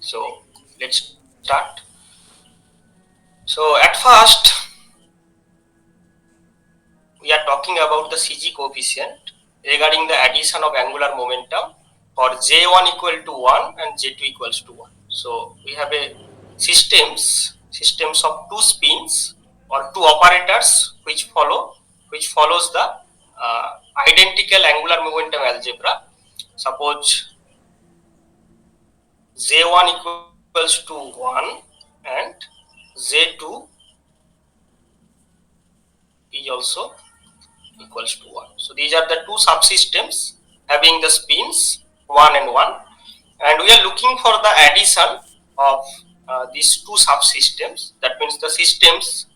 So let's start. So at first we are talking about the CG coefficient regarding the addition of angular momentum for J1 equal to 1 and J2 equals to 1. So we have a systems of two spins or two operators which follows the identical angular momentum algebra. Suppose J1 equals to 1 and J2 is also equals to 1. So these are the two subsystems having the spins 1 and 1, and we are looking for the addition of these two subsystems. That means the systems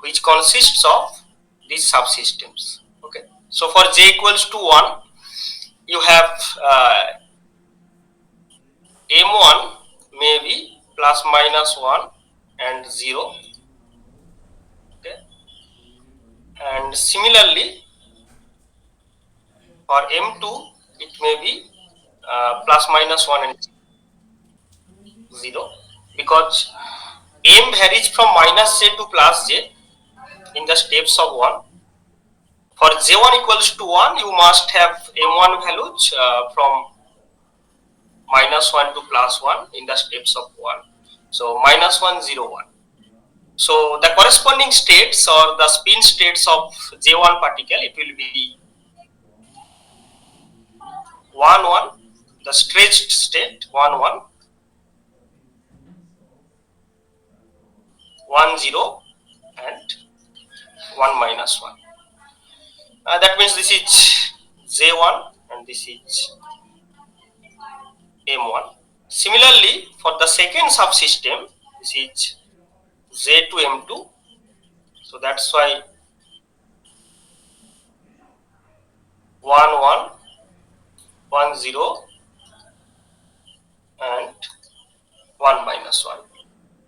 which consists of these subsystems. Okay. So for j equals to 1, you have m1 may be plus minus 1 and 0. Okay. And similarly for m2 it may be plus minus 1 and 0, because m varies from minus j to plus j in the steps of 1. For j1 equals to 1, you must have m1 values from minus 1 to plus 1 in the steps of 1. So minus 1, 0, 1. So the corresponding states or the spin states of j1 particle, it will be 1, 1, the stretched state 1, 1, 1, 0 and 1 minus 1. That means this is J1 and this is M1. Similarly, for the second subsystem, this is J2 M2. So that's why 1, 1, 1, 0 and 1 minus 1.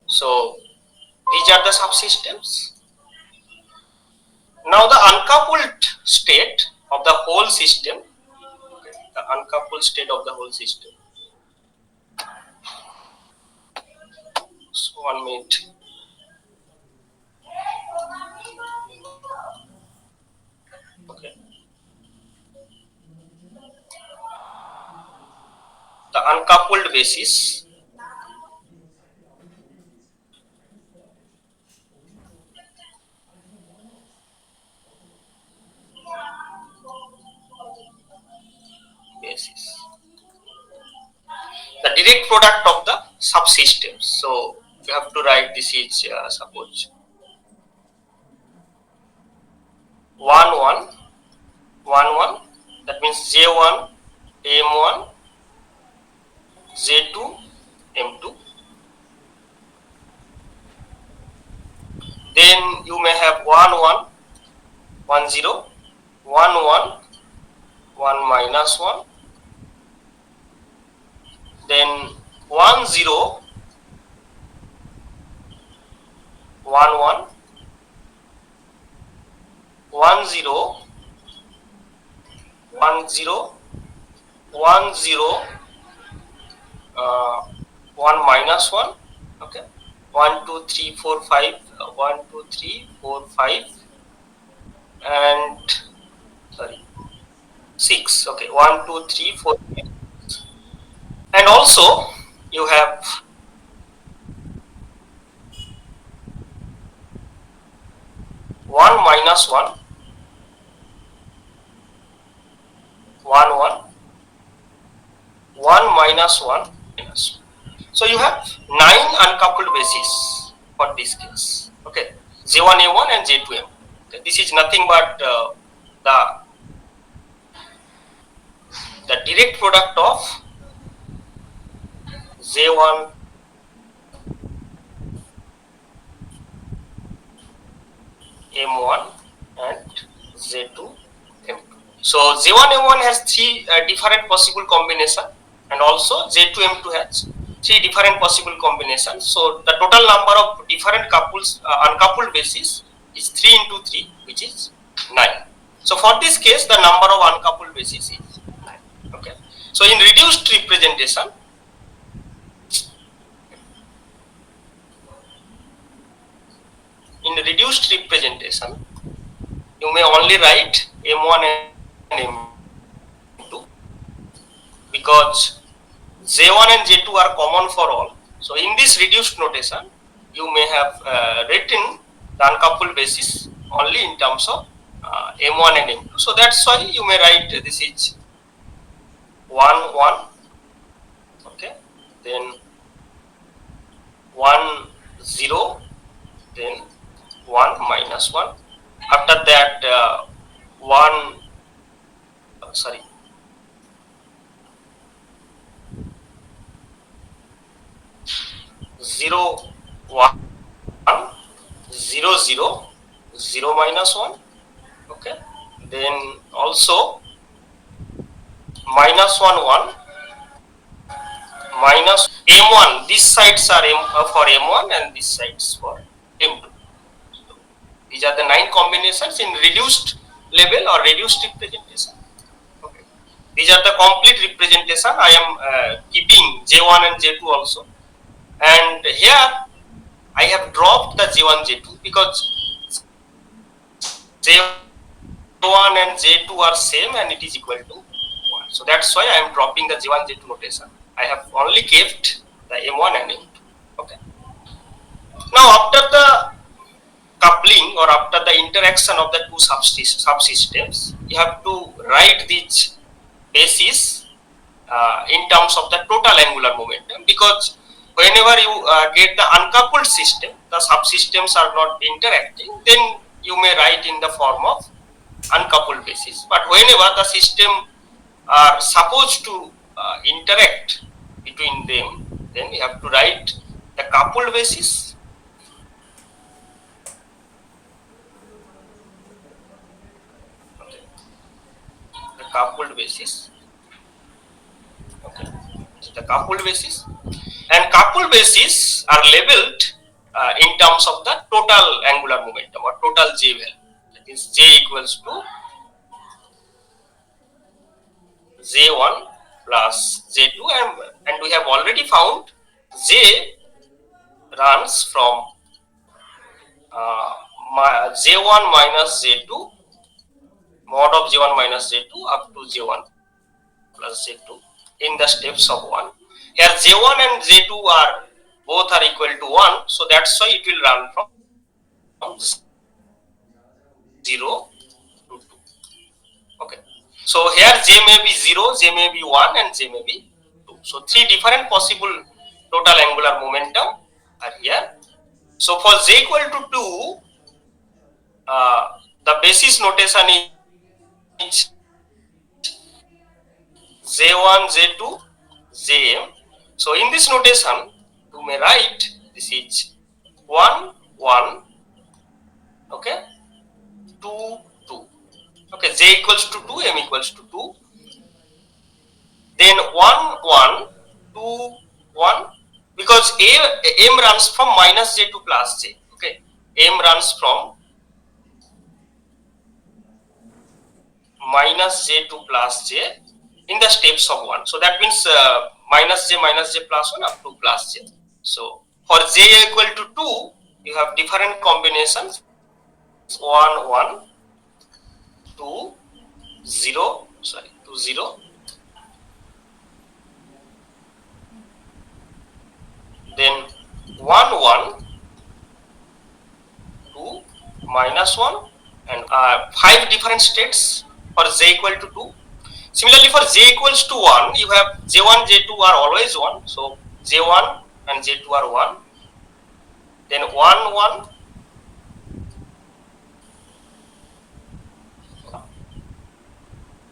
So these are the subsystems. Now the uncoupled state of the whole system, the uncoupled state of the whole system. So 1 minute. Okay. The uncoupled basis. The direct product of the subsystems. So you have to write this is suppose 1, 1, 1, 1. That means J1, M1, J2, M2. Then you may have 1, 1, 1, 0, 1, 1, 1 minus 1. Then 1, 0, 1, 1, 1, 0, 1, 0, 1, 0, 1 minus 1. Okay. 1, 2, 3, 4, 5, 1, 2, 3, 4, 5, and sorry, 6. Okay, 1, 2, 3, 4, 5. And also you have one minus 1, 1, 1, 1 minus 1 minus 1. So you have 9 uncoupled bases for this case. Okay, J1 A1 and J2 M. Okay. This is nothing but the direct product of J1 M1 and J2 M2. So J1 M1 has 3 different possible combination, and also J2 M2 has 3 different possible combinations. So the total number of different couples uncoupled bases is 3 into 3, which is 9. So for this case, the number of uncoupled bases is 9. Okay. So in reduced representation, reduced representation, you may only write M1 and M2 because J1 and J2 are common for all. So in this reduced notation, you may have written the uncoupled basis only in terms of M1 and M2. So that's why you may write this is 1 1, okay, then 1 0, then 1 minus 1. After that 1 sorry 0 1 0 0 0 minus 1, okay, then also minus 1 1 minus M1. These sides are for M1 and these sides for M2. These are the 9 combinations in reduced level or reduced representation. Okay. These are the complete representation. I am keeping J1 and J2 also, and here I have dropped the J1 J2 because J1 and J2 are same and it is equal to 1. So that's why I am dropping the J1 J2 notation. I have only kept the M1 and M2. Okay. Now after the coupling or after the interaction of the two subsystems, you have to write these bases in terms of the total angular momentum, because whenever you get the uncoupled system, the subsystems are not interacting, then you may write in the form of uncoupled basis. But whenever the system are supposed to interact between them, then you have to write the coupled basis. Okay. The coupled basis. Okay. The coupled basis, and coupled basis are labeled in terms of the total angular momentum or total J value. That is J equals to J1 plus J2, and we have already found J runs from J1 minus J2, mod of J1 minus J2 up to J1 plus J2 in the steps of 1. Here J1 and J2 are both are equal to 1, so that's why it will run from 0 to 2. Okay. So here J may be 0, J may be 1, and J may be 2. So 3 different possible total angular momentum are here. So for J equal to 2, the basis notation is J1, J2, Jm. So in this notation, you may write this is 1, 1, okay, 2, 2. Okay, J equals to 2, M equals to 2. Then 1, 1, 2, 1, because M runs from minus J to plus J. Okay, M runs from minus J to plus J in the steps of 1. So that means minus J plus 1 up to plus J. So for J equal to 2, you have different combinations: 1, 1, 2, 0, 2, 0, then 1, 1, 2, minus 1, and 5 different states for J equal to 2. Similarly, for J equals to 1, you have J1, J2 are always 1. So J1 and J2 are 1. Then 1, 1,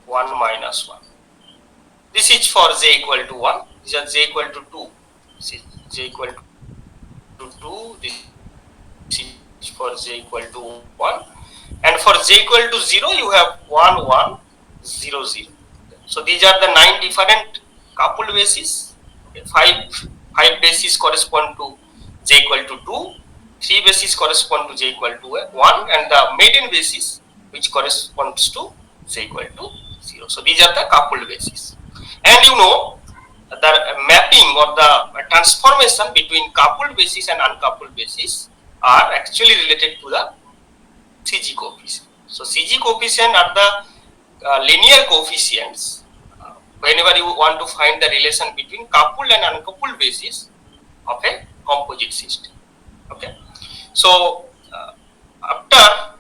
1 minus 1. This is for J equal to 1. This is J equal to 2. This is J equal to 2. This is for J equal to 1. And for J equal to 0, you have 1, 1, 0, 0. So these are the 9 different coupled bases. Okay, 5 bases correspond to J equal to 2. 3 bases correspond to J equal to 1, and the maiden basis which corresponds to J equal to 0. So these are the coupled bases. And you know, the mapping or the transformation between coupled basis and uncoupled basis are actually related to the CG coefficient. So CG coefficient are the linear coefficients whenever you want to find the relation between coupled and uncoupled basis of a composite system. Okay. So after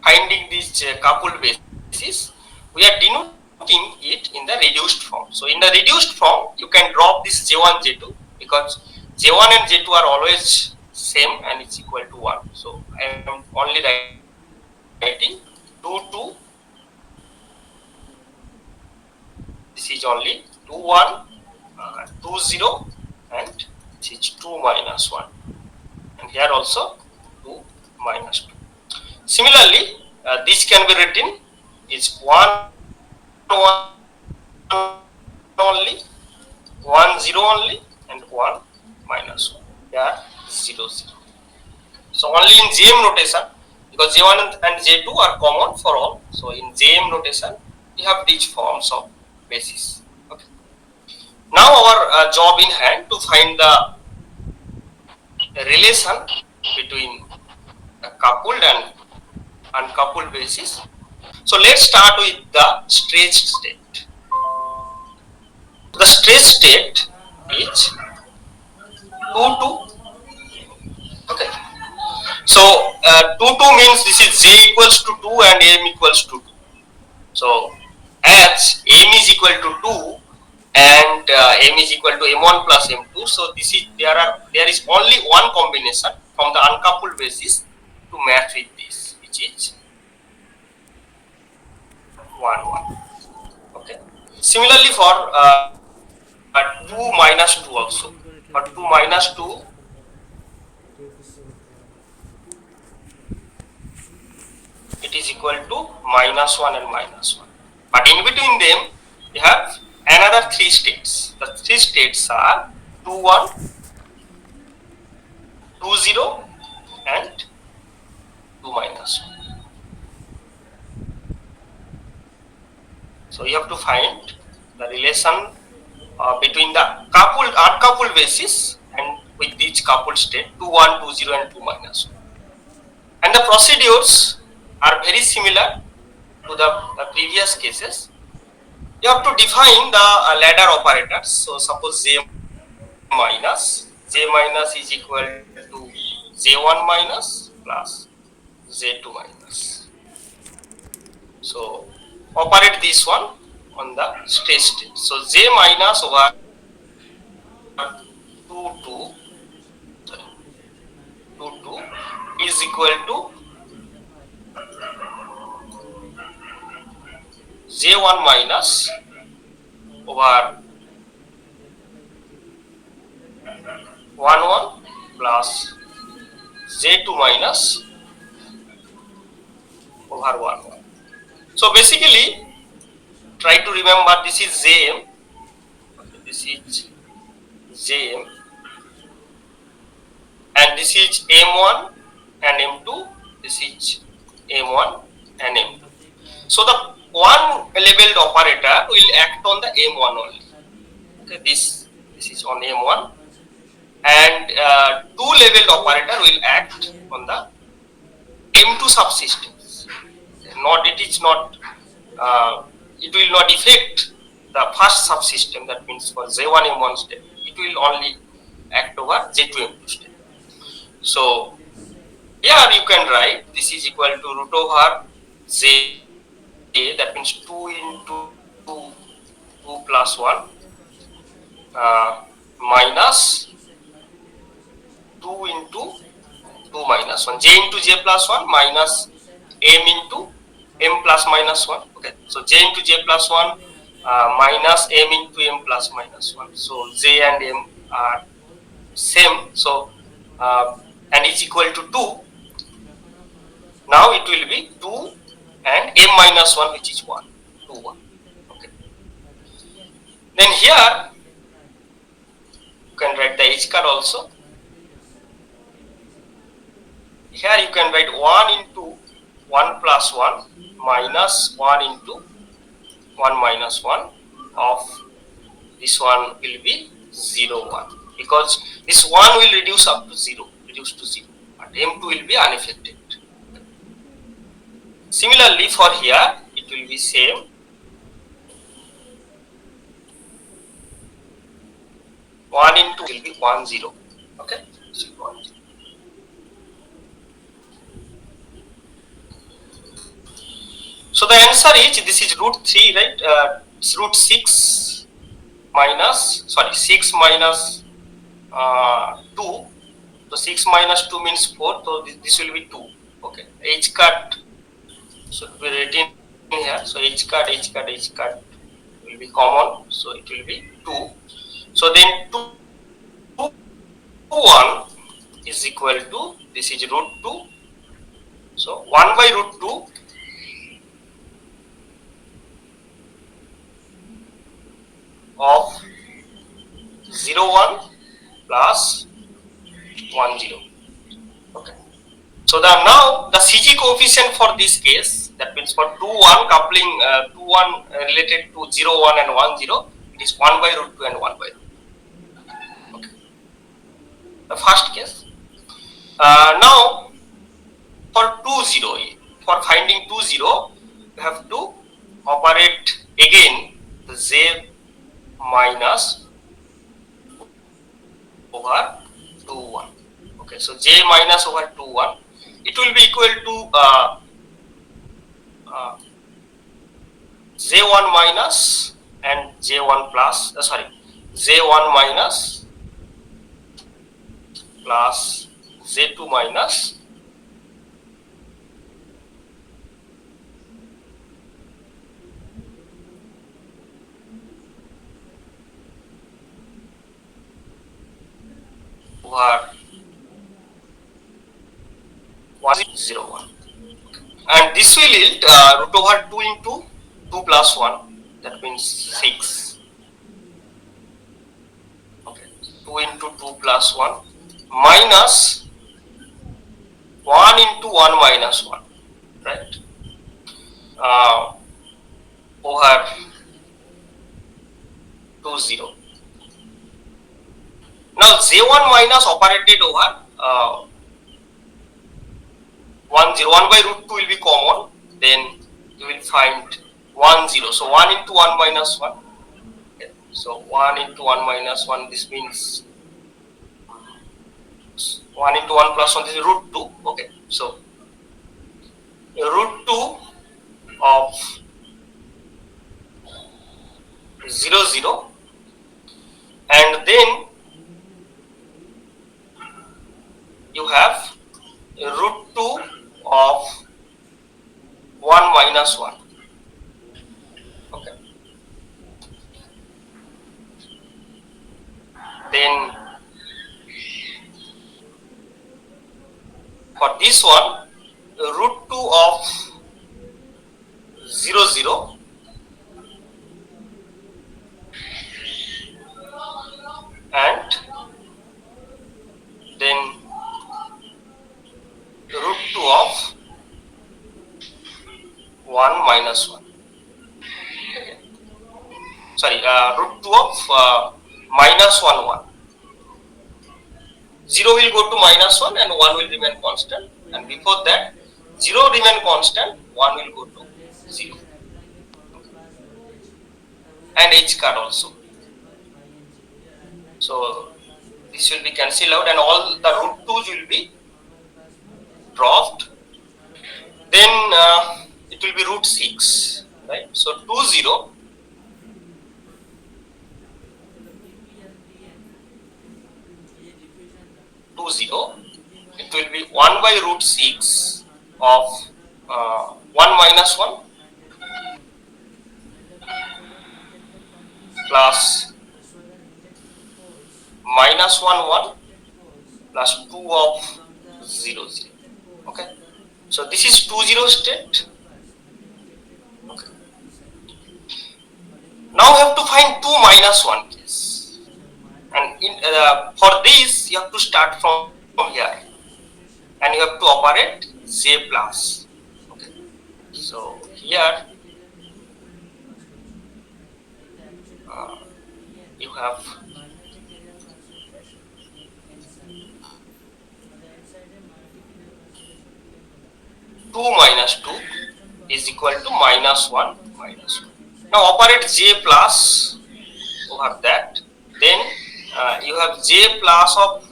finding this coupled basis, we are denoting it in the reduced form. So in the reduced form, you can drop this J1, J2 because J1 and J2 are always same and it's equal to 1. So I am only writing 2, 2. This is only 2, 1, 2, 0 and this is 2 minus 1. And here also 2 minus 2. Similarly, this can be written is 1, 1 only, 1, 0 only, and 1 minus 1. Here 0, 0. So only in JM notation, because J1 and J2 are common for all. So in JM notation, we have these forms of basis. Okay. Now our job in hand to find the relation between a coupled and uncoupled basis. So let's start with the stretched state. The stretched state is 2, 2. Okay. So 2, 2 means this is J equals to 2 and M equals to 2. So as M is equal to 2 and M is equal to M1 plus M2, so this is there is only one combination from the uncoupled basis to match with this, which is 1, 1. Okay. Similarly for 2 minus 2 also. For 2 minus 2, it is equal to minus 1 and minus 1. But in between them, we have another 3 states. The 3 states are 2, 1, 2, 0 and 2 minus 1. So you have to find the relation between the coupled uncoupled basis and with each coupled state 2, 1, 2, 0 and 2 minus 1. And the procedures are very similar to the previous cases. You have to define the ladder operators. So suppose J minus is equal to J1 minus plus J2 minus. So operate this one on the stretched state. So J minus over 2, 2 is equal to J1 minus over 1, 1 plus J2 minus over 1, 1. So basically, try to remember this is Jm, this is Jm, and this is M1 and M2, this is M1 and M2. So the one labeled operator will act on the M1 only. Okay, this is on M1, and two labeled operator will act on the M2 subsystems. It will not affect the first subsystem, that means for J1 M1 step, it will only act over J2 M2 step. So here you can write this is equal to root over J, that means 2 into 2 plus 1 minus 2 into 2 minus 1, J into J plus 1 minus M into M plus minus 1. Okay, so J into J plus 1 minus M into M plus minus 1. So J and M are same, so and is equal to 2. Now it will be 2 and M minus 1, which is 1, 2, 1. Okay. Then here you can write the H card also. Here you can write 1 into 1 plus 1 minus 1 into 1 minus 1 of this one will be 0, 1, because this 1 will reduce up to 0, reduce to 0. But M2 will be unaffected. Similarly, for here, it will be same. One into will be 1 0. Okay, so 1 0. So the answer is this is root 3, right? It's root 6 minus 6 minus 2. So 6 minus 2 means 4. So this will be 2. Okay, h cut should be written here. So h cut will be common. So it will be 2. So then 2 1 is equal to, this is root 2. So 1 by root 2 of 0 1 plus 1 0. Okay. So now the CG coefficient for this case, that means for 2 1 coupling 2 1 related to 0 1 and 1 0, it is 1 by root 2 and 1 by root 2. Okay. The first case. Now for 2 0, for finding 2 0, you have to operate again the z minus over 2 1. Okay, so j minus over 2 1, it will be equal to j1 minus and j1 plus, j1 minus plus j2 minus over 1 0 1. And this will yield root over 2 into 2 plus 1, that means 6. Okay, 2 into 2 plus 1 minus 1 into 1 minus 1, right? Over 2 0. Now j1 minus operated over 1 0. 1 by root 2 will be common, then you will find 1 0. So 1 into 1 minus 1. Okay. So 1 into 1 minus 1, this means 1 into 1 plus 1, this is root 2. Okay. So root 2 of 0 0, and then you have root 2 of 1 minus 1. Okay. Then for this one, root 2 of 0 0 and then root 2 of 1 minus 1. Okay. Sorry, root 2 of minus 1 1. 0 will go to minus 1 and 1 will remain constant, and before that 0 remain constant, 1 will go to 0. Okay. And h card also. So this will be cancelled out and all the root 2's will be dropped. Then it will be root 6, right? So 2 0 2 0, it will be 1 by root 6 of 1 minus 1 plus minus 1 1 plus 2 of 0 0. Okay, so this is 2 0 state. Okay. Now we have to find 2 minus 1 case, and for this you have to start from here and you have to operate j plus. Okay, so here you have 2 minus 2 is equal to minus 1 minus 1. Now operate j plus over that. Then you have j plus of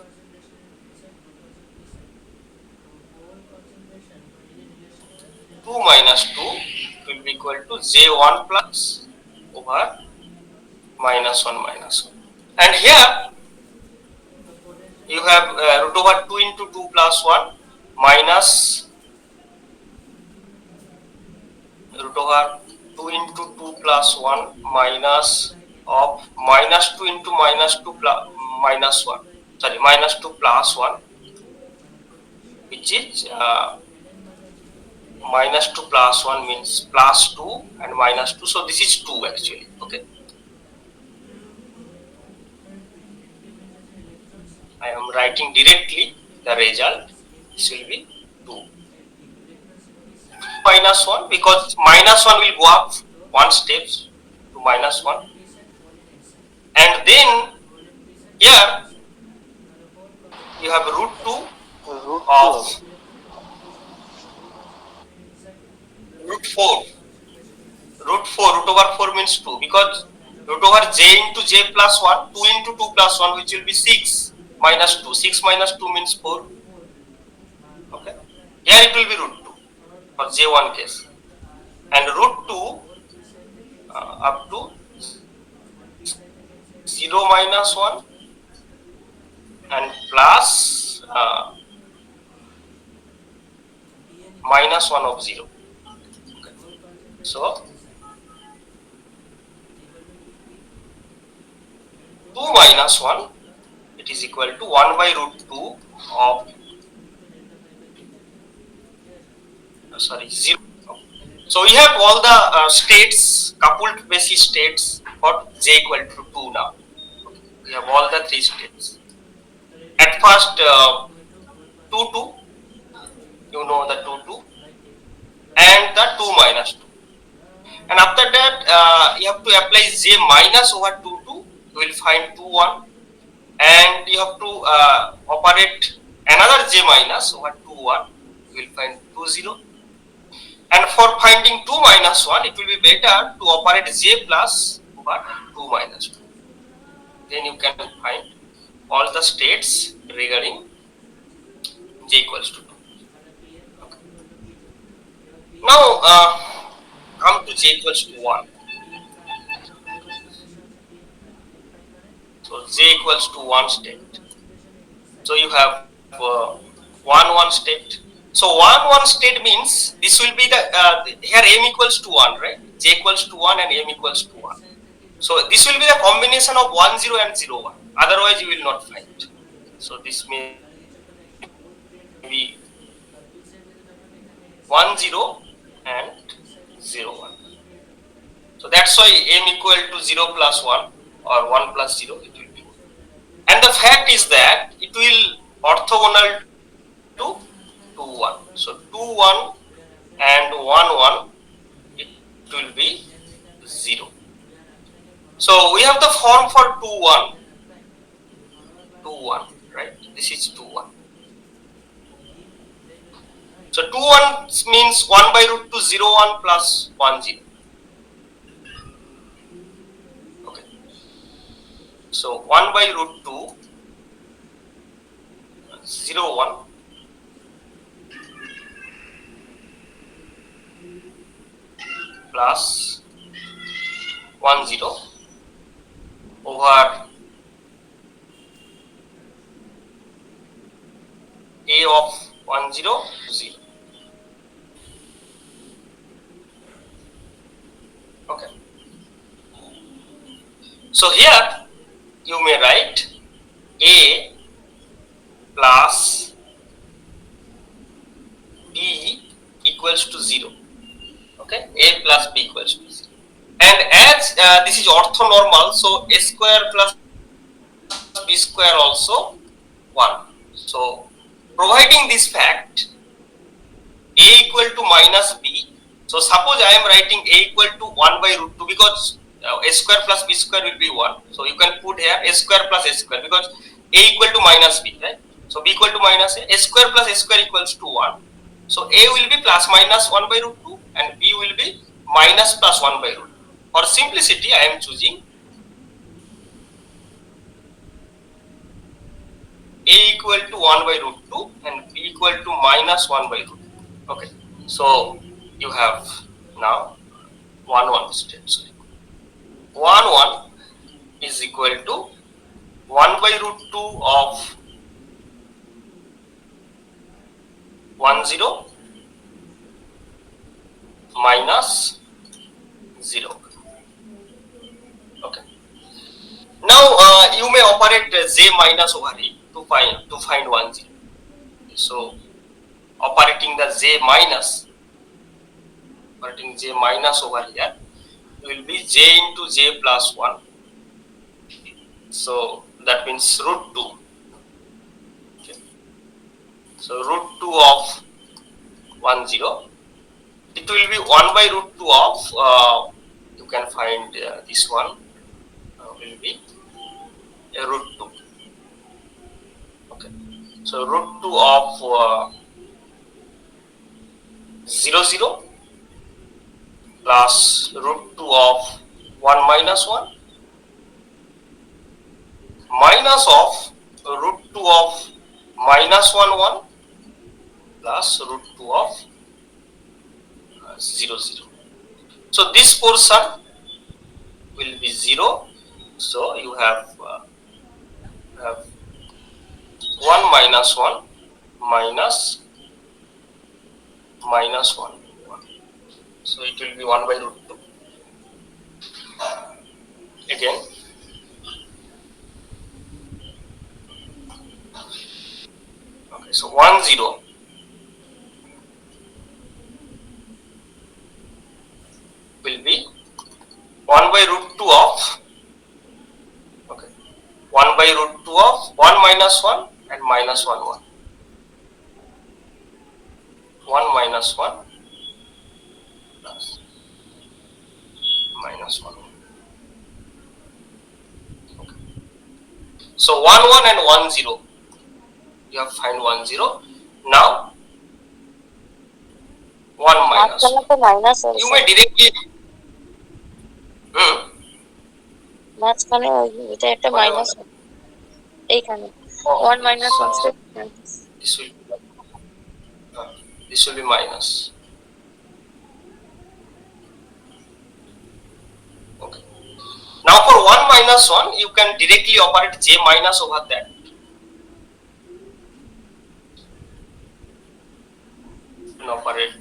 2 minus 2 will be equal to j1 plus over minus 1 minus 1. And here you have root over 2 into 2 plus 1 minus root over 2 into 2 plus 1 minus of minus 2 into minus 2 plus minus 1, sorry, minus 2 plus 1, which is minus 2 plus 1 means plus 2 and minus 2, so this is 2 actually. Okay, I am writing directly the result. This will be 2 minus 1, because minus 1 will go up 1 steps to minus 1, and then here you have root 2 of root 4. Root over 4 means 2, because root over j into j plus 1, 2 into 2 plus 1, which will be 6 minus 2. 6 minus 2 means 4. Okay, here it will be root 2 for j1 case, and root 2 up to 0 minus 1 and plus minus 1 of 0. Okay. So 2 minus 1, it is equal to 1 by root 2 of 0. So we have all the states, coupled basis states for j equal to 2 now. Okay. We have all the 3 states. At first 2 2, you know the 2 2, and the 2 minus 2. And after that you have to apply j minus over 2 2, you will find 2 1, and you have to operate another j minus over 2 1, you will find 2 0. And for finding 2 minus 1, it will be better to operate j plus over 2 minus 2. Then you can find all the states regarding j equals to 2. Okay. Now come to j equals to 1. So j equals to 1 state. So you have 1 1 state. So 1 1 state means this will be the here m equals to 1, right? J equals to 1 and m equals to 1. So this will be the combination of 1 0 and 0 1. Otherwise you will not find. So this may be 1 0 and 0 1. So that's why m equal to 0 plus 1 or 1 plus 0 it will be. And the fact is that it will orthogonal to 2 1. So 2 1 and 1 1, it will be 0. So we have the form for 2 1. 2 1, right? This is 2 1. So 2 1 means 1 by root 2 0 1 plus 1 0. Okay. So 1 by root 2 0 1 plus 1 0 over a of 1 0 0. Okay. So here you may write a plus b equals to 0. Okay, a plus b equals to 0. And as this is orthonormal, so a square plus b square also 1. So providing this fact, a equal to minus b. So suppose I am writing a equal to 1 by root 2, because a square plus b square will be 1. So you can put here a square plus a square, because a equal to minus b, right? So b equal to minus a square plus a square equals to 1. So A will be plus minus 1 by root 2 and B will be minus plus 1 by root 2. For simplicity, I am choosing A equal to 1 by root 2 and B equal to minus 1 by root 2. Okay, so you have now 1 steps. 1 is equal to 1 by root 2 of 10 minus 0. Okay. Now you may operate j minus over a to find 10. So operating j minus over here will be j into j plus 1. So that means root 2. Okay. So root 2 of 10. It will be 1 by root 2 of you can find this one will be root 2. Okay. So root 2 of 0 plus root 2 of 1 minus 1 minus of root 2 of minus 1 plus root 2 of 0. So this portion will be 0. So you have 1 minus 1 minus 1. So it will be 1 by root 2. Again, okay, so 10 will be 1 by root 2 of 1 by root 2 of 1 minus 1 and minus 1 1. 1 minus 1 plus minus 1. Okay. So 1 1 and 1 0. You have to find 1 0. Now 1 minus 1. You may directly এটা একটা minus এইখানে 1 minus 1 step. This will be minus. Okay. Now for 1 minus 1, you can directly operate j minus over that. You can operate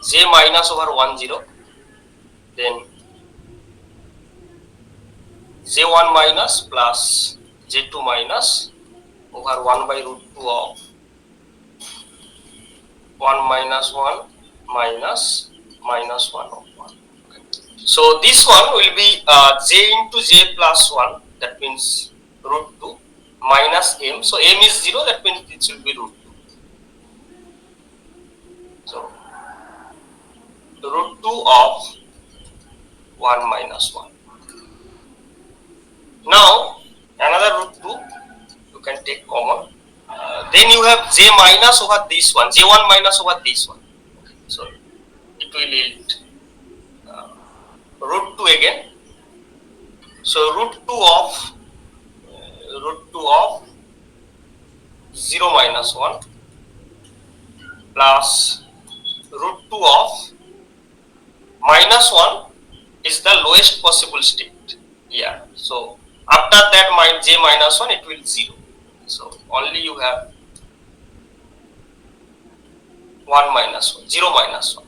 j minus over 10, then j1 minus plus j2 minus over 1 by root 2 of 1 minus 1 minus minus 1 of 1. Okay. So this one will be j into j plus 1, that means root 2 minus m. So m is 0, that means it will be root 2. So root 2 of 1 minus 1. Now another root 2 you can take common. Then you have j minus over this one, j1 minus over this one. So it will yield root 2 again. So root 2 of 0 minus 1 plus root 2 of minus 1 is the lowest possible state here. So after that j minus 1, it will 0. So only you have 1 minus 1, 0 minus 1.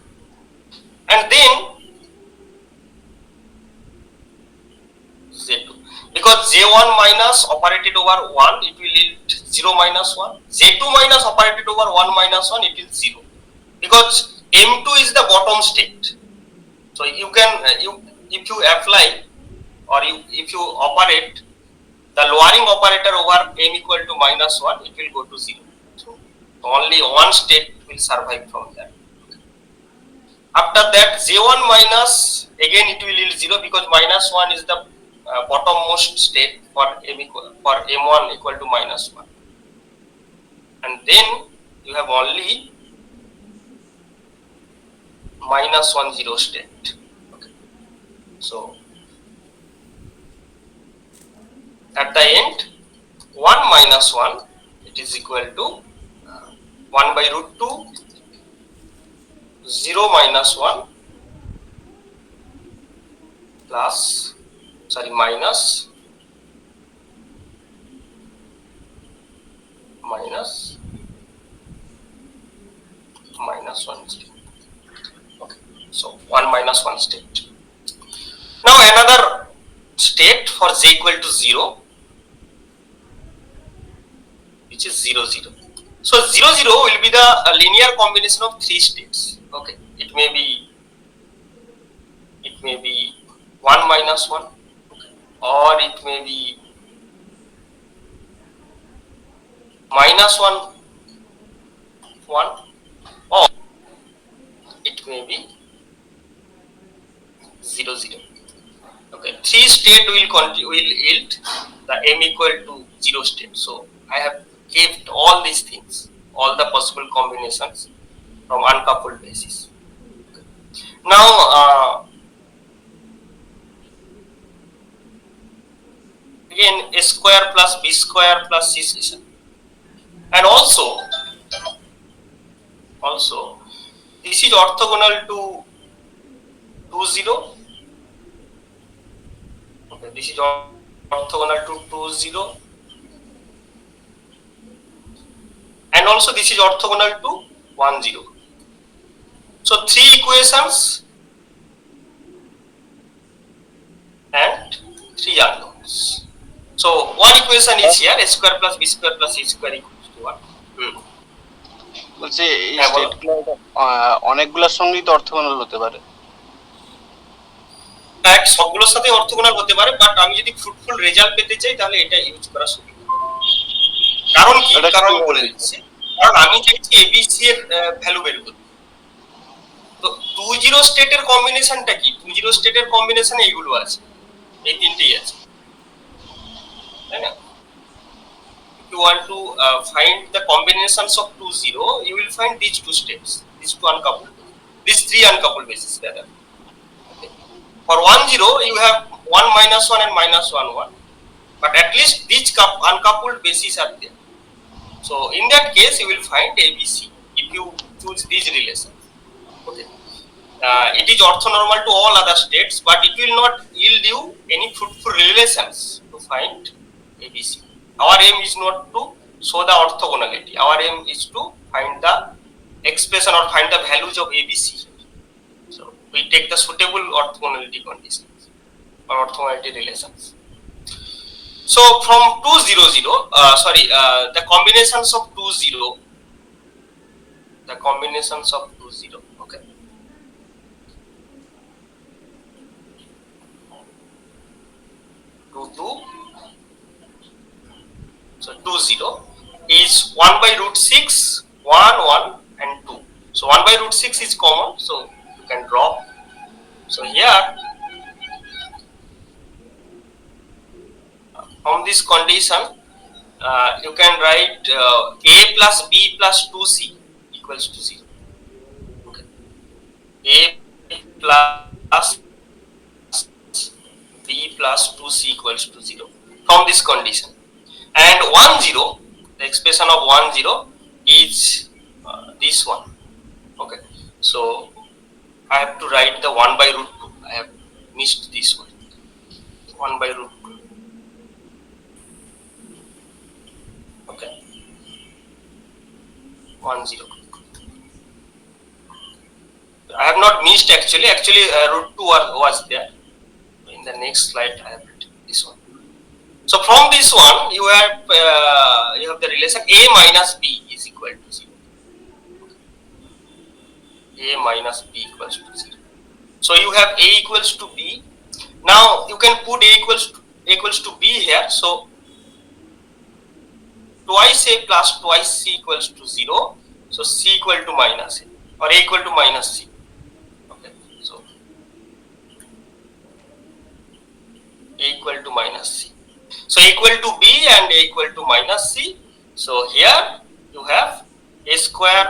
And then z2. Because j1 minus operated over 1, it will yield 0 minus 1. j2 minus operated over 1 minus 1, it is 0. Because m2 is the bottom state. So you can, if you apply or if you operate the lowering operator over m equal to minus 1, it will go to 0. So only one state will survive from that. After that j1 minus, again it will yield 0 because minus 1 is the bottommost state for for m1 equal to -1, and then you have only -1 0 state. Okay. So at the end 1 minus 1, it is equal to 1 by root 2 0 minus 1 plus minus minus 1 state. Okay. So 1 minus 1 state. Now another state for z equal to 0, which is 0 0. So 0 0 will be the linear combination of three states. Okay, it may be 1 minus 1, or it may be -1 1, or it may be 0 0. Okay, three state will yield the m equal to 0 state. So I have kept all these things, all the possible combinations from uncoupled basis. Okay. Now again a square plus b square plus c square, and also this is orthogonal to 2 0. Okay, this is orthogonal to 2 0, and also this is orthogonal to 1 0. So three equations and three unknowns. So one equation is here, a square plus b square plus c square equals to 1. বলছে এই স্টেটগুলো অনেকগুলোর সঙ্গেই তো orthogonal হতে পারে। এক সবগুলোর সাথে orthogonal হতে পারে, বাট আমি যদি ফ্রুটফুল রেজাল্ট পেতে চাই তাহলে এটা ইউজ করা সুবিধা। কারণ কি? কারণ বলে দিচ্ছি, কারণ আমি চাইছি এবিসি এর ভ্যালু বের করতে। তো 2 0 স্টেটের কম্বিনেশনটা কি? 2 0 স্টেটের কম্বিনেশনে এইগুলো আছে, এই তিনটেই আছে, তাই না? If you want to find the combinations of 2 0, you will find these two states, these two uncoupled, these three uncoupled bases rather. Okay. For 1 0, you have 1 minus 1 and minus 1 1, but at least these uncoupled bases are there. So in that case, you will find ABC if you choose these relations. Okay. It is orthonormal to all other states, but it will not yield you any fruitful relations to find ABC. Our aim is not to show the orthogonality. Our aim is to find the expression or find the values of ABC. So we take the suitable orthogonality conditions or orthogonality relations. So from 2 0 0, the combinations of 2 0, okay. So 2 0 is 1 by root 6, 1 1 and 2. So 1 by root 6 is common, so you can drop. So here from this condition you can write a plus b plus 2c equals to 0. Okay. A plus b plus 2c equals to 0 from this condition. And 1 0, the expression of 1 0 is this one. Okay, so I have to write the 1 by root 2. I have missed this one. 1 by root 2. Okay, 1 0. I have not missed actually. Root 2 was there. In the next slide, I have written this one. So from this one, you have the relation a minus b is equal to 0. A minus b equals to 0. So you have a equals to b. Now you can put a equals to b here. So twice a plus twice c equals to 0. So c equal to minus a, or a equal to minus c. Okay. So A equal to minus C. So A equal to B and A equal to minus C. So here you have A square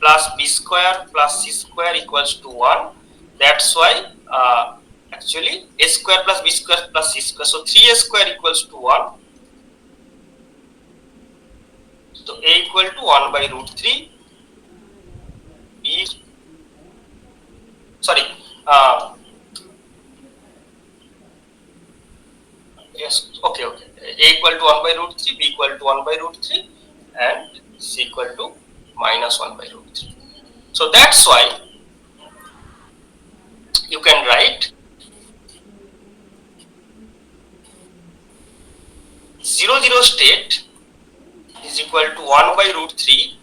plus B square plus C square equals to 1. That's why actually A square plus B square plus C square. So 3A square equals to 1. So A equal to 1 by root 3. B, sorry, yes, okay, A equal to 1 by root 3, B equal to 1 by root 3, and C equal to minus 1 by root 3. So that's why you can write 0, 0 state is equal to 1 by root 3,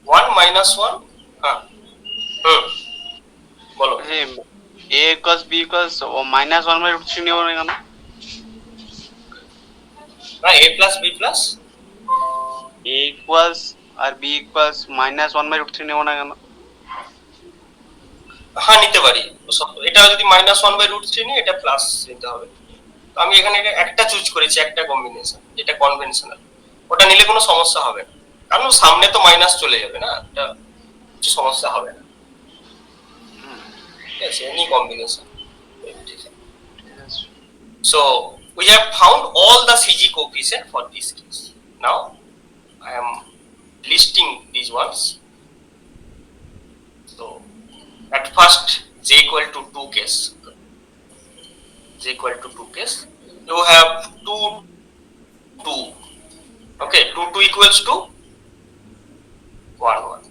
1 minus 1. বলো A equals B equals minus 1 by root 3 নেব না কেন? A plus B plus A equals R B equals minus 1 by root 3 নেব না কেন? হ্যাঁ নিতে পারি। এটা যদি মাইনাস 1 বাই রুট 3 নিই, এটা প্লাস নিতে হবে। তো আমি এখানে একটা চুজ করেছি, একটা কম্বিনেশন, যেটা কনভেনশনাল। ওটা নিলে কোনো সমস্যা হবে না, কারণ সামনে তো মাইনাস চলে যাবে না, এটা কিছু সমস্যা হবে না। ঠিক আছে, any combination. So we have found all the CG coefficient for this case. Now I am listing these ones. So at first j equal to 2 case, j equal to 2 case, you have 2 2. Okay, 2 2 equals to 1 1.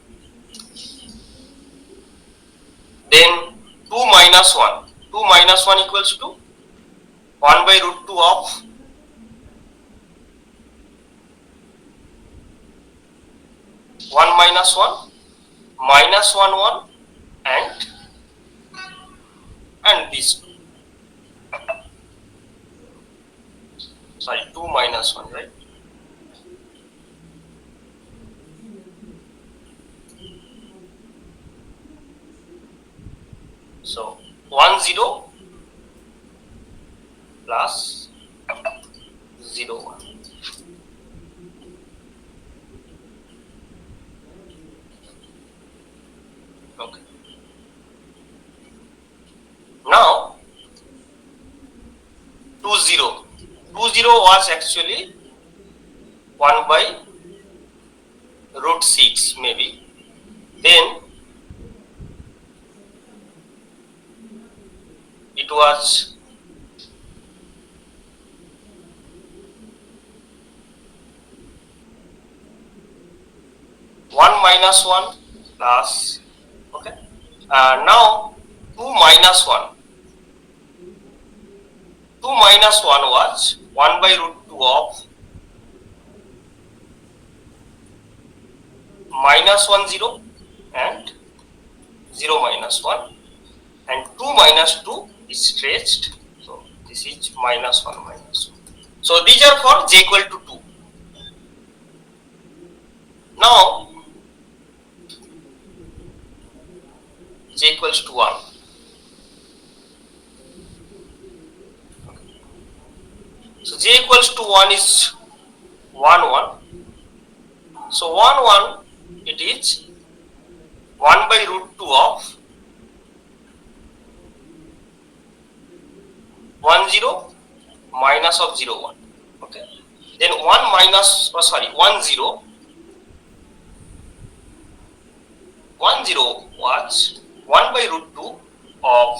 Then 2 minus 1, 2 minus 1 equals to 1 by root 2 of 1 minus 1 minus 1 1 and these two. Sorry, 2 minus 1, right? So 1 0 plus 0 1. Okay. Now 2 0. 2 0 was actually 1 by root 6 maybe. Then it was 1 minus 1 plus, okay. Now 2 minus 1. 2 minus 1 was 1 by root 2 of minus 1 0 and 0 minus 1, and 2 minus 2 is stretched, so this is minus 1 minus 1. So these are for j equal to 2. Now j equals to 1. So j equals to 1 is 1 1. So 1 1 it is 1 by root 2 of 1 0 minus of 0 1. Okay. Then 1 minus, 1 0. 1 0 was 1 by root 2 of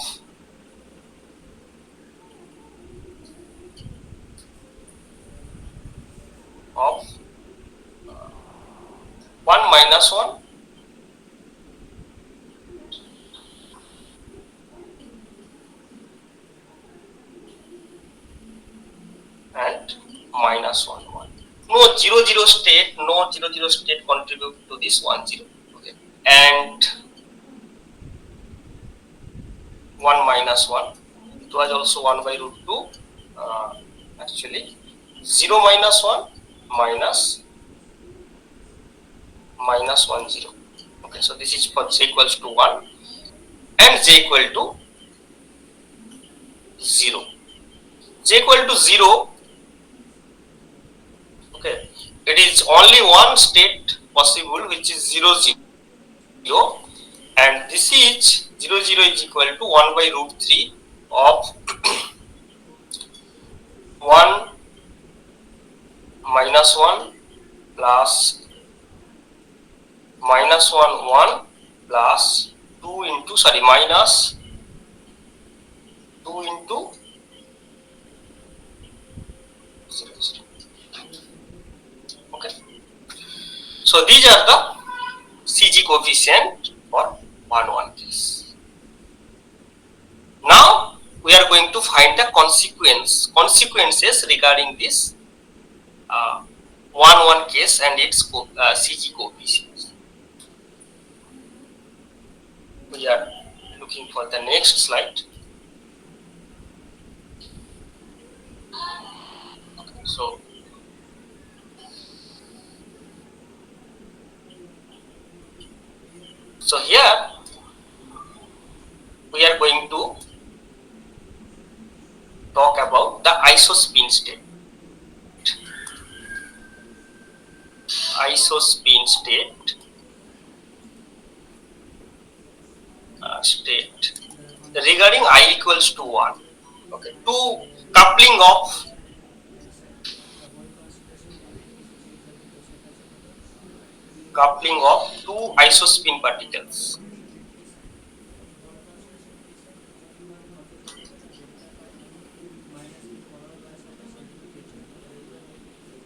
1 minus 1 and minus 1 1. No 0 0 state, no 0 0 state contribute to this 1 0. Okay. And 1 minus 1, it was also 1 by root 2, actually 0 minus 1 minus 1 0. Okay, so this is for j equals to 1 and j equal to 0. J equal to 0, okay, it is only one state possible, which is 0 0, and this is 0 0 is equal to 1 by root 3 of 1 minus 1 plus minus 1 1 plus 2 into, sorry, minus 2 into 0 0. Okay, so these are the CG coefficient for 1 1 case. Now we are going to find the consequences regarding this 1 1 case and its CG coefficients. We are looking for the next slide. Okay, so here we are going to talk about the isospin state. Isospin state regarding I equals to 1. Okay, two coupling of two isospin particles.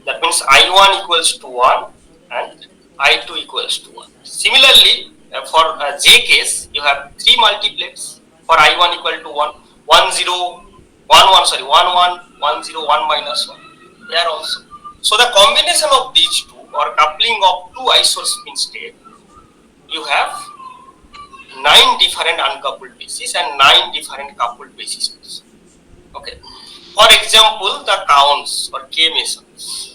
That means I1 equals to 1 and I2 equals to 1. Similarly, for J case, you have 3 multiplates. For I1 equal to 1, 1 0, 1 1, sorry, 1 1, 1 0, 1 minus 1. There also. So the combination of these two, or coupling of two isospin state, you have 9 different uncoupled bases and 9 different coupled bases. Okay. For example, the Kaons or K mesons.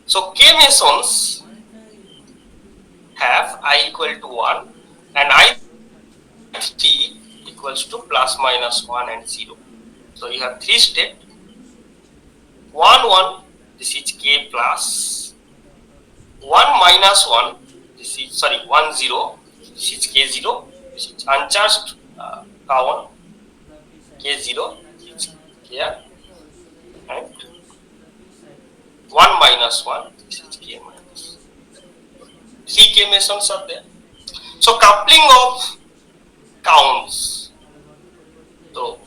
So K mesons have I equal to 1 and I3 equals to plus minus 1 and 0. So you have 3 states. 1 1, this is K plus 1 minus 1, this is, sorry, 1 0, this is K0, this is uncharged Kaon, K0, this is here, and 1 minus 1, this is K minus. 3 K mesons are there. So coupling of Kaons. So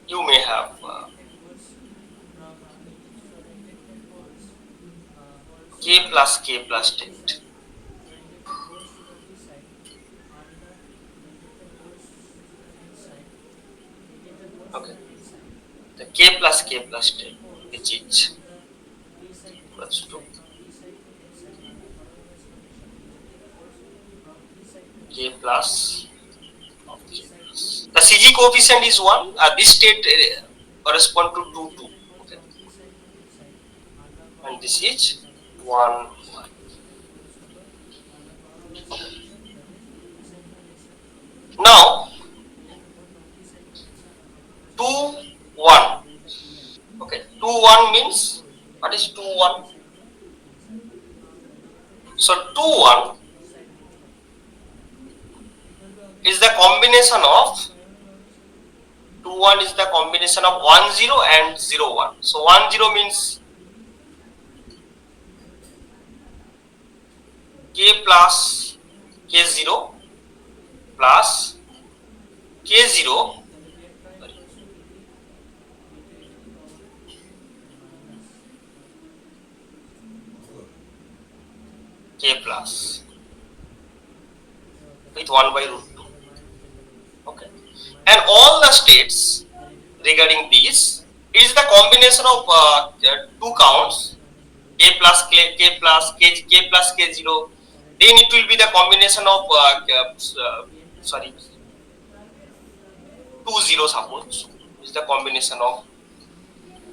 you may have K plus state. Okay. The K plus state, which is equals to K plus of K plus. The CG coefficient is 1. This state correspond to 2 2. Okay. And this is 1 1. Now 2 1. Okay, 2 1 means, what is 2 1? So 2 1 is the combination of 2 1 is the combination of 1 0 and 0 1. So 1 0 means K plus K0 plus K0 K plus with 1 by root 2. Okay, and all the states regarding these is the combination of two counts, K plus K0. Then it will be the combination of sorry, 2 0, suppose is the combination of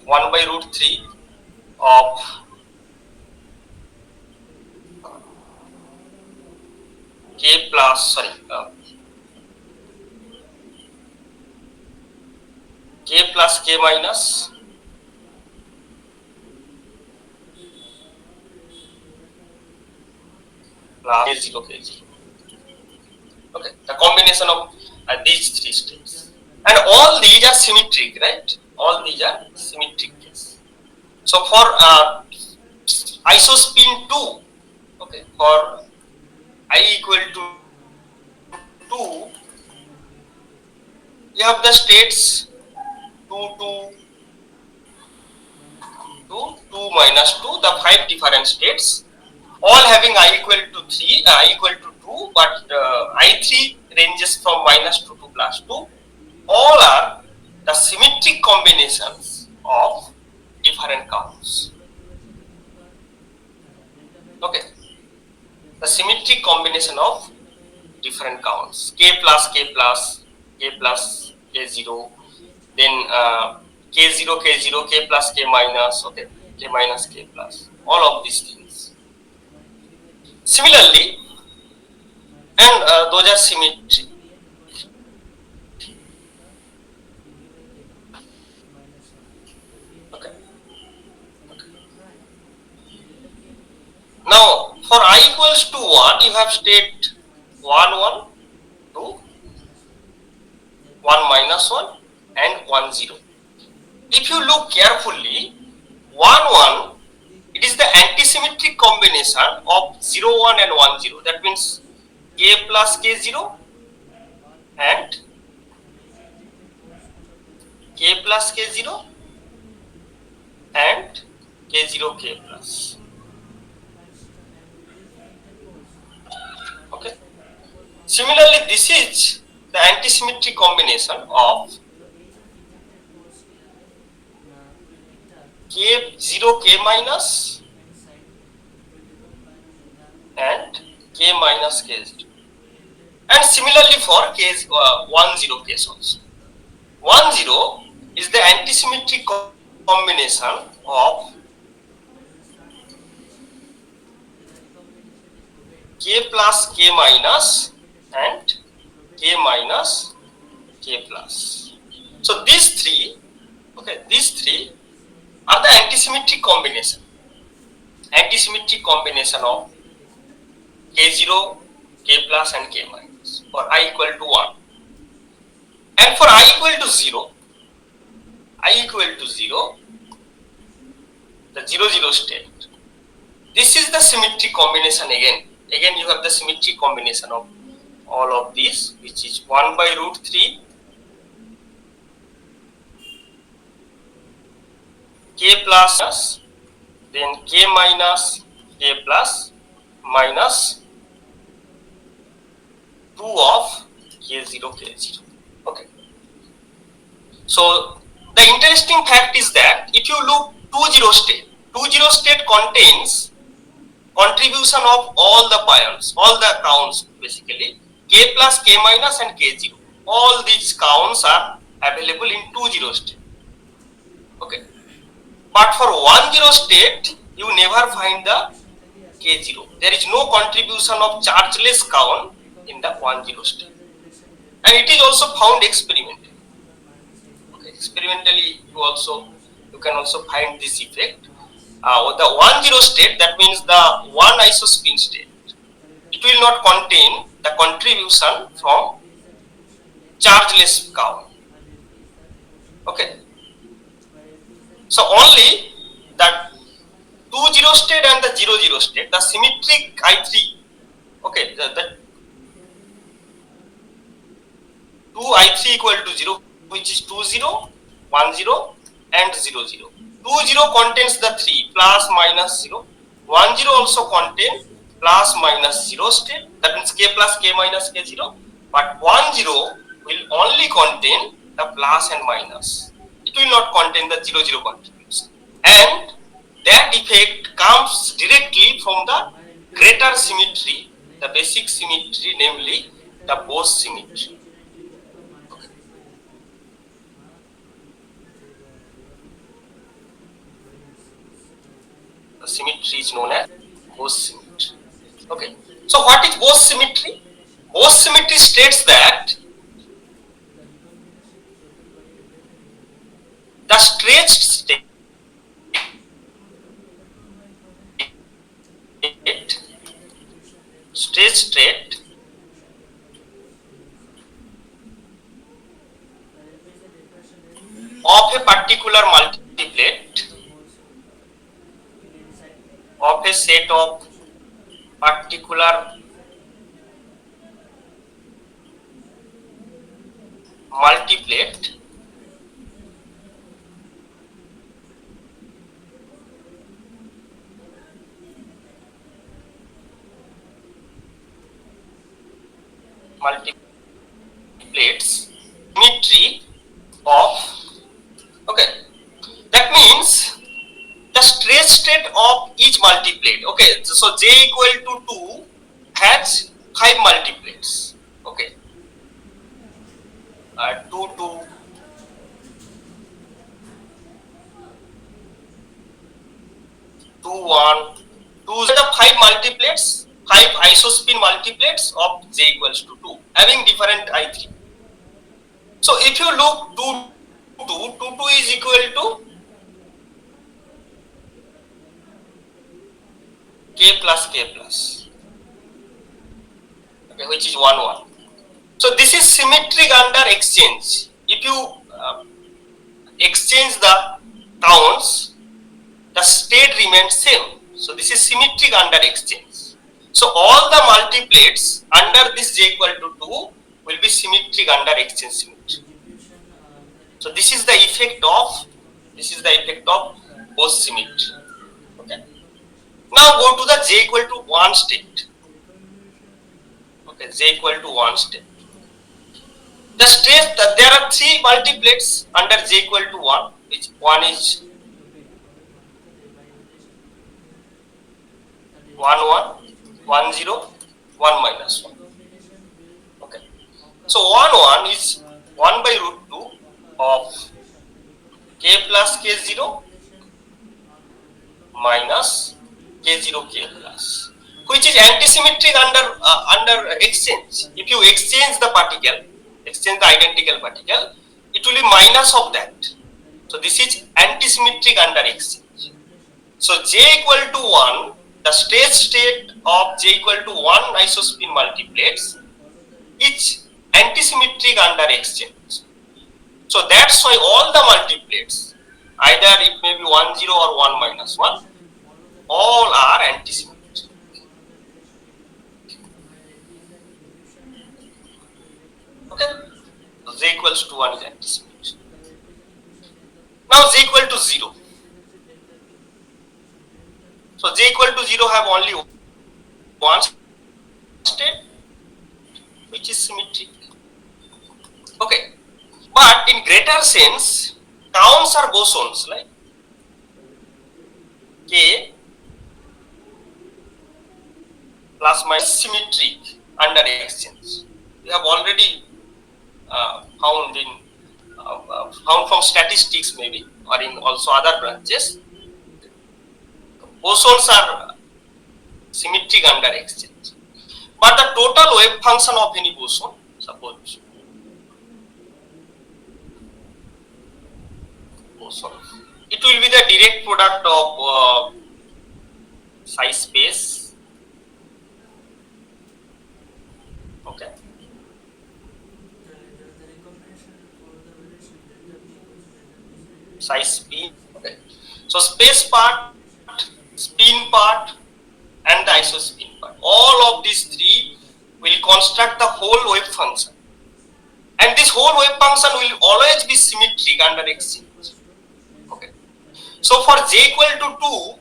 1 by root 3 of k plus k plus k minus plus k0 k0. Okay, the combination of these three states, and all these are symmetric, right? All these are symmetric case. So for isospin 2, okay, for I equal to 2, you have the states 2, 2, 2, 2 minus 2, the 5 different states, all having I equal to 3, I equal to 2, but I3 ranges from minus 2 to plus 2. All are the symmetric combinations of different counts. Okay, the symmetric combination of different counts, k plus k plus, k plus k0, then k0 k0, k plus k minus, okay, k minus k plus, all of these things. Similarly, and those are symmetry. Okay. Now, for I equals to 1, you have state 1, 1, 2, 1 minus 1, and 1, 0. If you look carefully, 1, 1, it is the antisymmetric combination of 0, 1 and 1, 0. That means k plus k0 and k plus k0 and k0 k plus. Okay. Similarly, this is the antisymmetric combination of k0 k minus and k minus k0. And similarly for case 1, 0 case also. 1, 0 is the antisymmetric combination of k plus k minus and k minus k plus. So these three, okay, these three are the antisymmetric combination. Antisymmetric combination of k0, k plus and k minus for I equal to 1. And for I equal to 0, I equal to 0, the 0, 0 state. This is the symmetric combination again. Again you have the symmetric combination of all of these, which is 1 by root 3 k plus, then k minus k plus minus 2 of k0 k0. Okay. So the interesting fact is that if you look 2, 0 state, 2, 0 state contains contribution of all the pions, all the counts basically, k plus, k minus and k0. All these counts are available in 2, 0 state. Okay. But for 1, 0 state, you never find the k0. There is no contribution of chargeless count in the 1, 0 state. And it is also found experimentally. Okay. Experimentally, you can also find this effect. The 1, 0 state, that means the 1 isospin state, it will not contain the contribution from chargeless count. Okay. So only that 2, 0 state and the 0, 0 state, the symmetric I3, okay, the 2 I3 equal to 0, which is 2, 0, 1, 0 and 0, 0. 2, 0 contains the 3 plus minus 0. 1, 0 also contains plus minus 0 state, that means k plus k minus k0. But 1, 0 will only contain the plus and minus. It will not contain the 0, 0 contribution. And that effect comes directly from the greater symmetry, the basic symmetry, namely the Bose symmetry. symmetry is known as Bose symmetry. Okay. So what is Bose symmetry? Bose symmetry states that the stretched state of a particular multiplate of a set of particular multiplate multiplates symmetry of, okay, that means the stretch state of each multiplate. Okay, so j equal to 2 has 5 multiplates. Okay, 2 2 2 1 2 set of 5 multiplates, 5 isospin multiplates of j equals to 2 having different I3. So if you look 2 2 is equal to k plus, okay, which is 1 1. So this is symmetric under exchange. If you exchange the counts, the state remains same. So this is symmetric under exchange. So all the multiplates under this j equal to 2 will be symmetric under exchange symmetry. So this is the effect of Bose symmetry. Okay. Now go to the j equal to 1 state. Okay, j equal to 1 state. The state, there are 3 multiplates under j equal to 1, which one is 1 1, 1 0, 1 minus 1. Okay. So 1 1 is 1 by root 2 of k plus k0 minus k0 k plus, which is antisymmetric under exchange. If you exchange the particle, exchange the identical particle, it will be minus of that. So this is antisymmetric under exchange. So j equal to 1, the state of j equal to 1 isospin multiplates is antisymmetric under exchange. So that's why all the multiplates, either it may be 1 0 or 1 minus 1, all are antisymmetric. Okay, so j equals to 1 is antisymmetric. Now j equal to 0. So j equal to 0 have only one state, which is symmetric. Okay, but in greater sense, Kaons are bosons, like k plus minus symmetric under exchange. We have already found from statistics maybe, or in also other branches. Bosons are symmetric under exchange. But the total wave function of any boson, suppose boson, it will be the direct product of size space, okay, size spin, okay. So space part, spin part, and the isospin part, all of these three will construct the whole wave function, and this whole wave function will always be symmetric under exchange. Okay, so for j equal to 2,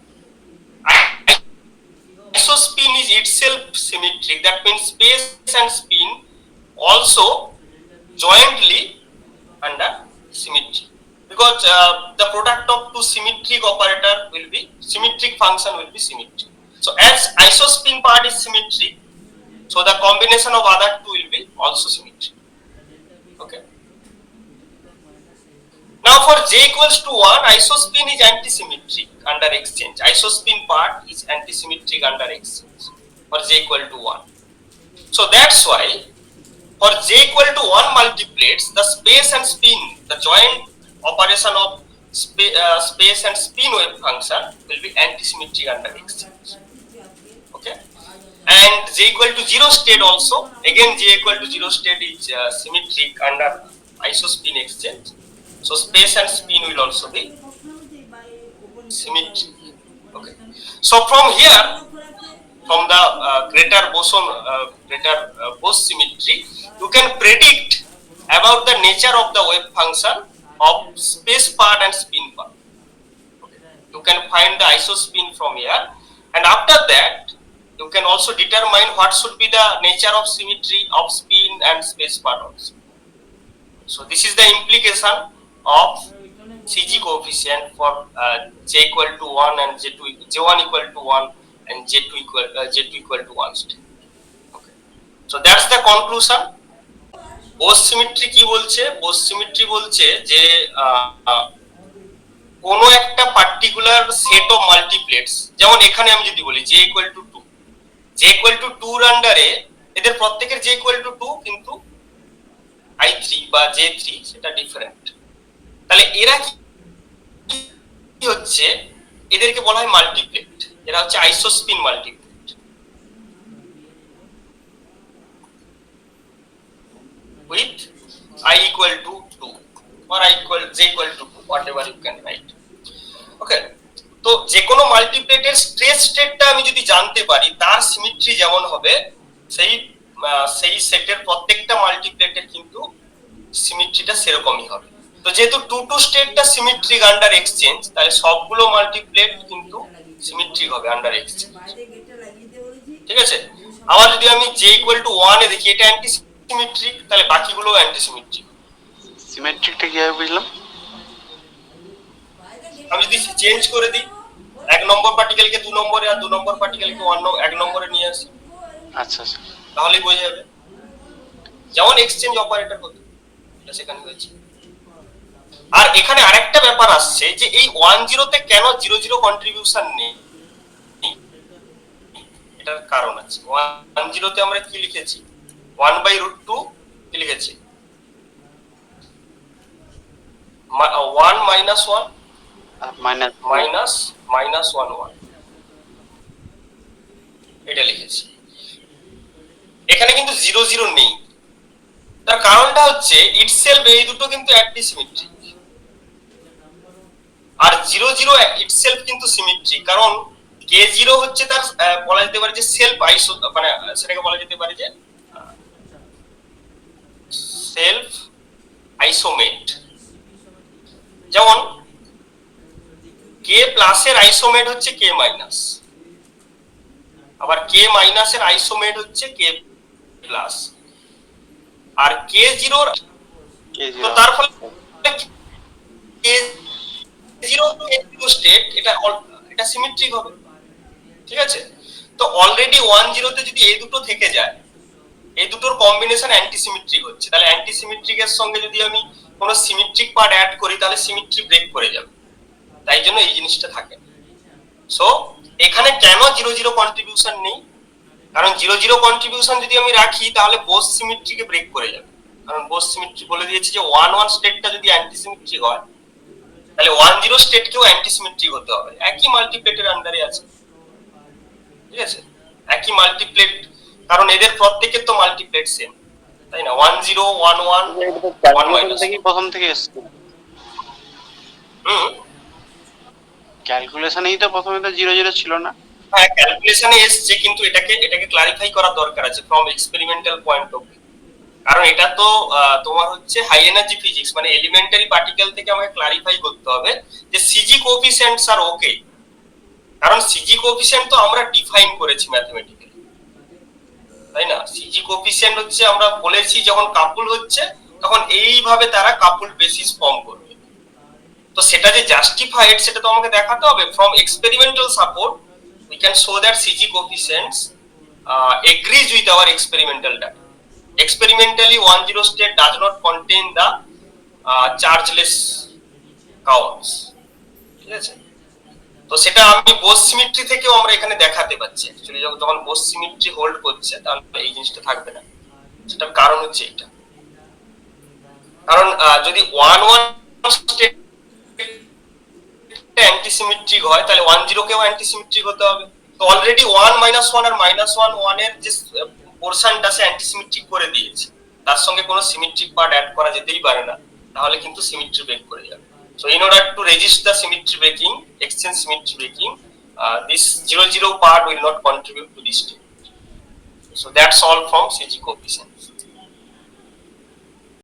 isospin is itself symmetric. That means space and spin also jointly under symmetry, because the product of two symmetric operator will be symmetric function will be symmetric. So as isospin part is symmetric, so the combination of other two will be also symmetric. Okay. Now for j equals to 1, isospin is antisymmetric under exchange. Isospin part is antisymmetric under exchange for j equal to 1. So that's why for j equal to 1 multiplates, the space and spin, the joint operation of space and spin wave function will be antisymmetric under exchange. Okay. And j equal to 0 state also, again j equal to 0 state is symmetric under isospin exchange. So space and spin will also be symmetric. Okay. So from here, from the greater boson, Bose symmetry, you can predict about the nature of the wave function of space part and spin part. Okay. You can find the isospin from here, and after that, you can also determine what should be the nature of symmetry of spin and space part also. So this is the implication of CG coefficient for j equal to 1 and j1 equal to 1 and j2 equal to 1 state. Okay. So that's the conclusion. Bose symmetry কি বলছে? Bose symmetry বলছে যে কোনো একটা particular set of মাল্টিপ্লেটস, যেমন এখানে আমি যদি বলি j equal to 2, j equal to 2 এর আন্ডারে এদের প্রত্যেকের j equal to 2 কিন্তু i3 বা j3 সেটা ডিফারেন্ট। তাহলে এরা কি হচ্ছে, এদেরকে বলা হয় মাল্টিপ্লেট, এরা হচ্ছে isospin multiplet. With i equal to 2 or j equal to 2, whatever you can write. ওকে, তো যে কোনো মাল্টিপ্লেটের স্ট্রেস স্টেটটা আমি যদি জানতে পারি, তার সিমেট্রি যেমন হবে, সেই সেটের প্রত্যেকটা মাল্টিপ্লেটের কিন্তু সিমেট্রিটা সেরকমই হবে। তো যেহেতু 2 স্টেটটা সিমেট্রিক আন্ডার এক্সচেঞ্জ, তাহলে সবগুলো মাল্টিপ্লেট কিন্তু সিমেট্রিক হবে আন্ডার এক্সচেঞ্জ। ঠিক আছে, আবার যদি আমি j equal to 1 এ দেখি এটা অ্যান্টি সিমেট্রিক, তাহলে বাকিগুলোও অ্যান্টি সিমেট্রিক। সিমেট্রিকটা কিভাবে বুঝলাম? আমি যদি চেঞ্জ করে দিই, 1 নম্বর পার্টিকেলকে 2 নম্বরে আর 2 নম্বর পার্টিকেলকে 1 নম্বরে নিয়ে আসি, আচ্ছা আচ্ছা, তাহলেই বোঝা যাবে। যেমন এক্সচেঞ্জ অপারেটর হতো, এটা সেখানে হয়েছে। আর এখানে আরেকটা ব্যাপার আসছে যে এই 10 তে কেন 00 কন্ট্রিবিউশন নেই, এটার কারণ আছে। 10 তে আমরা কি লিখেছি, 1/√2 কি লিখেছি, 1 minus 1 minus 1 এটা লিখেছি। এখানে কিন্তু 00 নেই, তার কারণটা হচ্ছে ইটসেলফ এই দুটো কিন্তু অ্যান্টিসিমেট্রিক, আর 00 ইটসেলফ কিন্তু সিমেট্রিক। কারণ k0 হচ্ছে তার বলা যেতে পারে যে সেলফ আইসো, মানে সেটাকে বলা যেতে পারে যে সেলফ আইসোমেট। যেমন k প্লাসের আইসোমেট হচ্ছে k মাইনাস, আবার k মাইনাসের আইসোমেট হচ্ছে k প্লাস, আর k0 তো তার ফলে k0 স্টেট এটা সিমেট্রিক হবে। ঠিক আছে, তো অলরেডি 10 তে যদি এই দুটো থেকে যায়, এই দুটোর কম্বিনেশন অ্যান্টিসিমেট্রিক হচ্ছে, তাহলে অ্যান্টিসিমেট্রিক এর সঙ্গে যদি আমি কোনো সিমেট্রিক পার্ট অ্যাড করি, তাহলে সিমেট্রি ব্রেক করে যাবে, তাই জন্য এই জিনিসটা থাকে। সো এখানে কেন 00 কন্ট্রিবিউশন নেই, কারণ 00 কন্ট্রিবিউশন যদি আমি রাখি তাহলে বোস সিমেট্রিকে ব্রেক করে যাবে। কারণ বোস সিমেট্রি বলে দিয়েছে যে 1 স্টেটটা যদি অ্যান্টিসিমেট্রিক হয়, তাহলে 10 স্টেটকেও অ্যান্টিসিমেট্রিক হতে হবে, একই মাল্টিপ্লেটের আন্ডারে আছে। ঠিক আছে, একই মাল্টিপ্লেট, কারণ এদের প্রত্যেকের তো মাল্টিপ্লেট সেম, তাই না? 10 11 1 মাইনাস প্রথম থেকে এসছে। ক্যালকুলেশনেই তো প্রথমে তো 00 ছিল না। হ্যাঁ, ক্যালকুলেশনে এসছে, কিন্তু এটাকে ক্লারিফাই করা দরকার আছে from experimental point of view. কারণ এটা তো তোমার হচ্ছে হাই এনার্জি ফিজিক্স, মানে এলিমেন্টারি পার্টিকেল থেকে আমাকে ক্লারিফাই করতে হবে যে সিজি কোএফিসিয়েন্টস আর ওকে। কারণ সিজি কোএফিসিয়েন্ট তো আমরা ডিফাইন করেছি ম্যাথমেটিক্যালি, তাই না? সিজি কোএফিসিয়েন্ট হচ্ছে আমরা বলেছি যখন কাপল হচ্ছে তখন এইভাবে তারা কাপল বেসিস ফর্ম করবে। তো সেটা যে জাস্টিফাইড সেটা তো আমাকে দেখাতে হবে। From experimental support we can show that CG coefficients agrees with our experimental data. Experimentally 10 state does not contain the chargeless কাউন্স, ঠিক আছে। তো সেটা আমি বোস সিমেট্রি থেকেও আমরা এখানে দেখাতে পাচ্ছি। অ্যাকচুয়ালি যখন বোস সিমেট্রি হোল্ড করছে তাহলে এই জিনিসটা থাকবে না। সেটার কারণ হচ্ছে এটা, কারণ যদি 1 1 স্টেট অ্যান্টিসিমেট্রিক হয় তাহলে 1 0 কেও অ্যান্টিসিমেট্রিক হতে হবে। তো অলরেডি 1 -1 আর -1 1 এর যে পোরশনটা সে অ্যান্টিসিমেট্রিক করে দিয়েছে, তার সঙ্গে কোনো সিমেট্রিক পার্ট অ্যাড করা যেতেই পারে না, তাহলে কিন্তু সিমেট্রি ব্রেক করে যাবে। So in order to resist the symmetry breaking, exchange symmetry breaking, this 0 0 part will not contribute to this state. So that's all from CG coefficient.